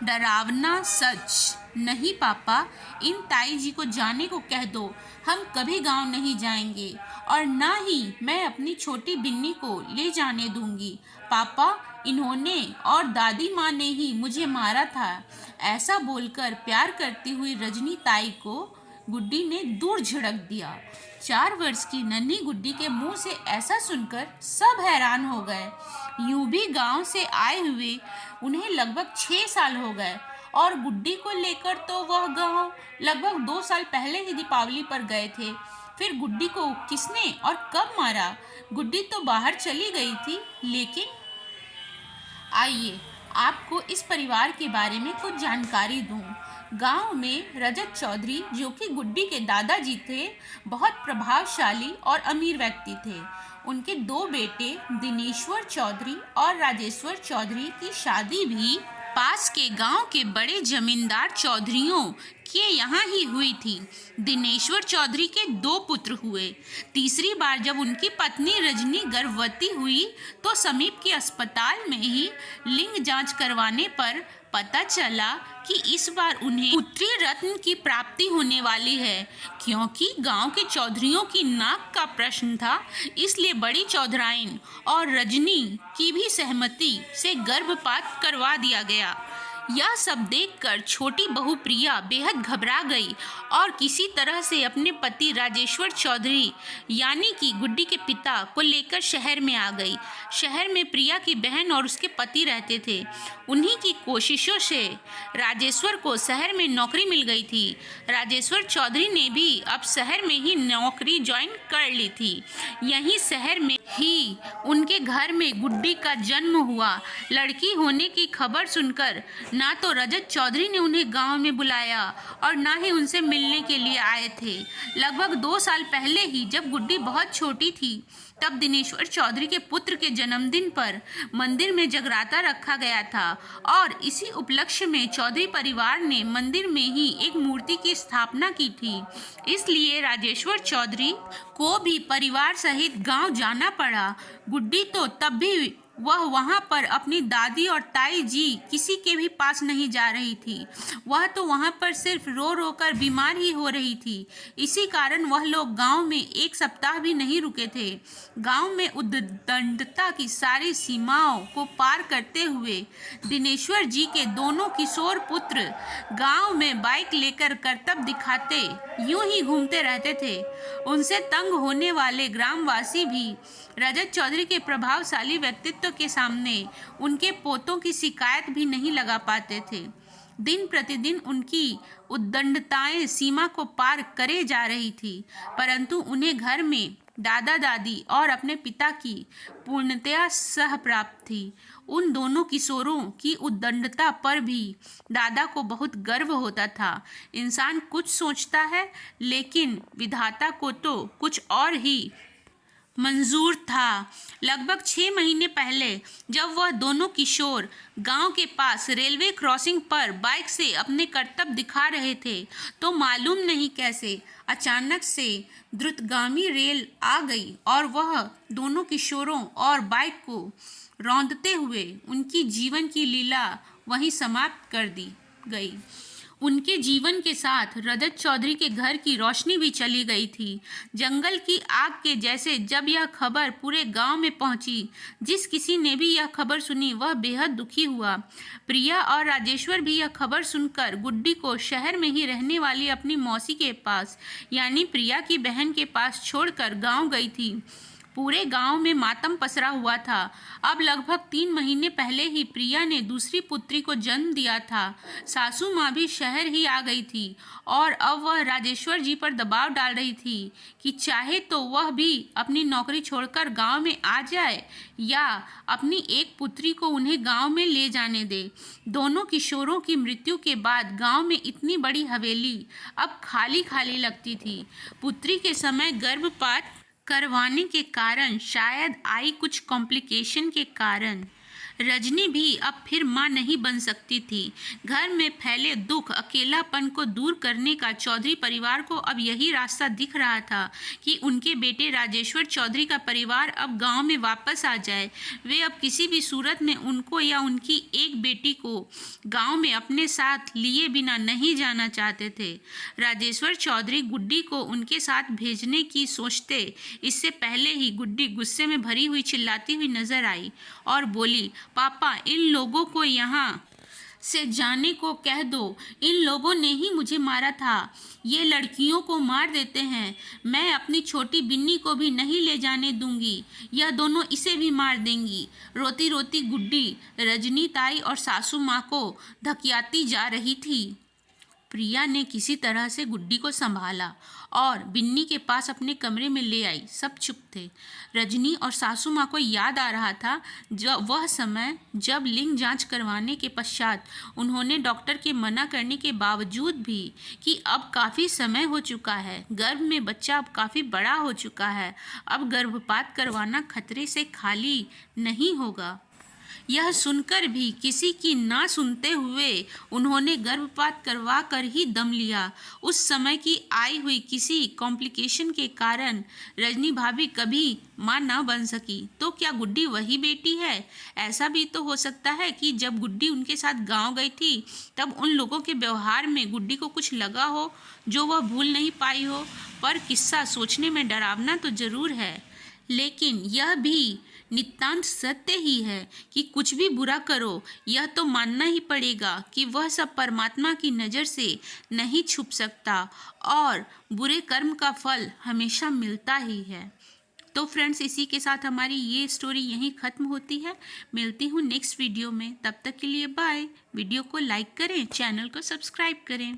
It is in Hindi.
डरावना सच। नहीं पापा, इन ताई जी को जाने को कह दो। हम कभी गांव नहीं जाएंगे और ना ही मैं अपनी छोटी बिन्नी को ले जाने दूंगी। पापा, इन्होंने और दादी माँ ने ही मुझे मारा था। ऐसा बोलकर प्यार करती हुई रजनी ताई को गुड्डी ने दूर झिड़क दिया। 4 वर्ष की नन्ही गुड्डी के मुंह से ऐसा सुनकर सब हैरान हो गए। यूं भी गांव से आए हुए उन्हें लगभग 6 साल हो गए और गुड्डी को लेकर तो वह गांव लगभग 2 साल पहले ही दीपावली पर गए थे। फिर गुड्डी को किसने और कब मारा? गुड्डी तो बाहर चली गई थी, लेकिन आइए आपको इस परिवार के बारे में कुछ जानकारी दूं। गांव में रजत चौधरी, जो कि गुड्डी के दादाजी थे, बहुत प्रभावशाली और अमीर व्यक्ति थे। उनके 2 बेटे दिनेश्वर चौधरी और राजेश्वर चौधरी की शादी भी पास के गांव के बड़े जमींदार चौधरियों के यहाँ ही हुई थी। दिनेश्वर चौधरी के 2 पुत्र हुए। तीसरी बार जब उनकी पत्नी रजनी गर्भवती हुई तो समीप के अस्पताल में ही लिंग जांच करवाने पर पता चला कि इस बार उन्हें पुत्री रत्न की प्राप्ति होने वाली है। क्योंकि गांव के चौधरियों की नाक का प्रश्न था, इसलिए बड़ी चौधराइन और रजनी की भी सहमति से गर्भपात करवा दिया गया। यह सब देखकर छोटी बहू प्रिया बेहद घबरा गई और किसी तरह से अपने पति राजेश्वर चौधरी यानी कि गुड्डी के पिता को लेकर शहर में आ गई। शहर में प्रिया की बहन और उसके पति रहते थे। उन्हीं की कोशिशों से राजेश्वर को शहर में नौकरी मिल गई थी। राजेश्वर चौधरी ने भी अब शहर में ही नौकरी ज्वाइन कर ली थी। यहीं शहर में ही उनके घर में गुड्डी का जन्म हुआ। लड़की होने की खबर सुनकर ना तो रजत चौधरी ने उन्हें गांव में बुलाया और ना ही उनसे मिलने के लिए आए थे। लगभग 2 साल पहले ही जब गुड्डी बहुत छोटी थी, तब दिनेश्वर चौधरी के पुत्र के जन्मदिन पर मंदिर में जगराता रखा गया था और इसी उपलक्ष्य में चौधरी परिवार ने मंदिर में ही एक मूर्ति की स्थापना की थी। इसलिए राजेश्वर चौधरी को भी परिवार सहित गांव जाना पड़ा। गुड्डी तो तब भी वह वहां पर अपनी दादी और ताई जी किसी के भी पास नहीं जा रही थी। वह तो वहां पर सिर्फ रो रो कर बीमार ही हो रही थी। इसी कारण वह लोग गांव में 1 सप्ताह भी नहीं रुके थे। गांव में उद्दंडता की सारी सीमाओं को पार करते हुए दिनेश्वर जी के दोनों किशोर पुत्र गांव में बाइक लेकर करतब दिखाते यूं ही घूमते रहते थे। उनसे तंग होने वाले ग्रामवासी भी रजत चौधरी के प्रभावशाली व्यक्तित्व के सामने उनके पोतों की शिकायत भी नहीं लगा पाते थे। दिन प्रतिदिन उनकी उद्दंडताएं सीमा को पार करे जा रही थी, परंतु उन्हें घर में दादा दादी और अपने पिता की पूर्णतया सह प्राप्त थी। उन दोनों किशोरों की उद्दंडता पर भी दादा को बहुत गर्व होता था। इंसान कुछ सोचता है, लेकिन विधाता को तो कुछ और ही मंजूर था। लगभग 6 महीने पहले जब वह दोनों किशोर गांव के पास रेलवे क्रॉसिंग पर बाइक से अपने करतब दिखा रहे थे, तो मालूम नहीं कैसे अचानक से द्रुतगामी रेल आ गई और वह दोनों किशोरों और बाइक को रौंदते हुए उनकी जीवन की लीला वहीं समाप्त कर दी गई। उनके जीवन के साथ रजत चौधरी के घर की रोशनी भी चली गई थी। जंगल की आग के जैसे जब यह खबर पूरे गांव में पहुंची, जिस किसी ने भी यह खबर सुनी वह बेहद दुखी हुआ। प्रिया और राजेश्वर भी यह खबर सुनकर गुड्डी को शहर में ही रहने वाली अपनी मौसी के पास यानी प्रिया की बहन के पास छोड़कर गांव गई थी। पूरे गांव में मातम पसरा हुआ था। अब लगभग 3 महीने पहले ही प्रिया ने दूसरी पुत्री को जन्म दिया था। सासू माँ भी शहर ही आ गई थी और अब वह राजेश्वर जी पर दबाव डाल रही थी कि चाहे तो वह भी अपनी नौकरी छोड़कर गांव में आ जाए या अपनी एक पुत्री को उन्हें गांव में ले जाने दे। दोनों किशोरों की मृत्यु के बाद गांव में इतनी बड़ी हवेली अब खाली खाली लगती थी। पुत्री के समय गर्भपात करवाने के कारण, शायद आई कुछ कॉम्प्लिकेशन के कारण, रजनी भी अब फिर मां नहीं बन सकती थी। घर में फैले दुख, अकेलापन को दूर करने का चौधरी परिवार को अब यही रास्ता दिख रहा था कि उनके बेटे राजेश्वर चौधरी का परिवार अब गांव में वापस आ जाए। वे अब किसी भी सूरत में उनको या उनकी एक बेटी को गांव में अपने साथ लिए बिना नहीं जाना चाहते थे। राजेश्वर चौधरी गुड्डी को उनके साथ भेजने की सोचते इससे पहले ही गुड्डी गुस्से में भरी हुई चिल्लाती हुई नजर आई और बोली, पापा, इन लोगों को यहाँ से जाने को कह दो। इन लोगों ने ही मुझे मारा था। ये लड़कियों को मार देते हैं। मैं अपनी छोटी बिन्नी को भी नहीं ले जाने दूंगी। यह दोनों इसे भी मार देंगी। रोती रोती गुड्डी रजनी ताई और सासू माँ को धकियाती जा रही थी। प्रिया ने किसी तरह से गुड्डी को संभाला और बिन्नी के पास अपने कमरे में ले आई। सब चुप थे। रजनी और सासू माँ को याद आ रहा था जब वह समय जब लिंग जांच करवाने के पश्चात उन्होंने डॉक्टर के मना करने के बावजूद भी कि अब काफ़ी समय हो चुका है, गर्भ में बच्चा अब काफ़ी बड़ा हो चुका है, अब गर्भपात करवाना खतरे से खाली नहीं होगा। यह सुनकर भी किसी की ना सुनते हुए उन्होंने गर्भपात करवा कर ही दम लिया। उस समय की आई हुई किसी कॉम्प्लिकेशन के कारण रजनी भाभी कभी मां ना बन सकी। तो क्या गुड्डी वही बेटी है? ऐसा भी तो हो सकता है कि जब गुड्डी उनके साथ गांव गई थी तब उन लोगों के व्यवहार में गुड्डी को कुछ लगा हो जो वह भूल नहीं पाई हो। पर किस्सा सोचने में डरावना तो जरूर है, लेकिन यह भी नितांत सत्य ही है कि कुछ भी बुरा करो, यह तो मानना ही पड़ेगा कि वह सब परमात्मा की नज़र से नहीं छुप सकता और बुरे कर्म का फल हमेशा मिलता ही है। तो फ्रेंड्स, इसी के साथ हमारी ये स्टोरी यहीं ख़त्म होती है। मिलती हूँ नेक्स्ट वीडियो में। तब तक के लिए बाय। वीडियो को लाइक करें, चैनल को सब्सक्राइब करें।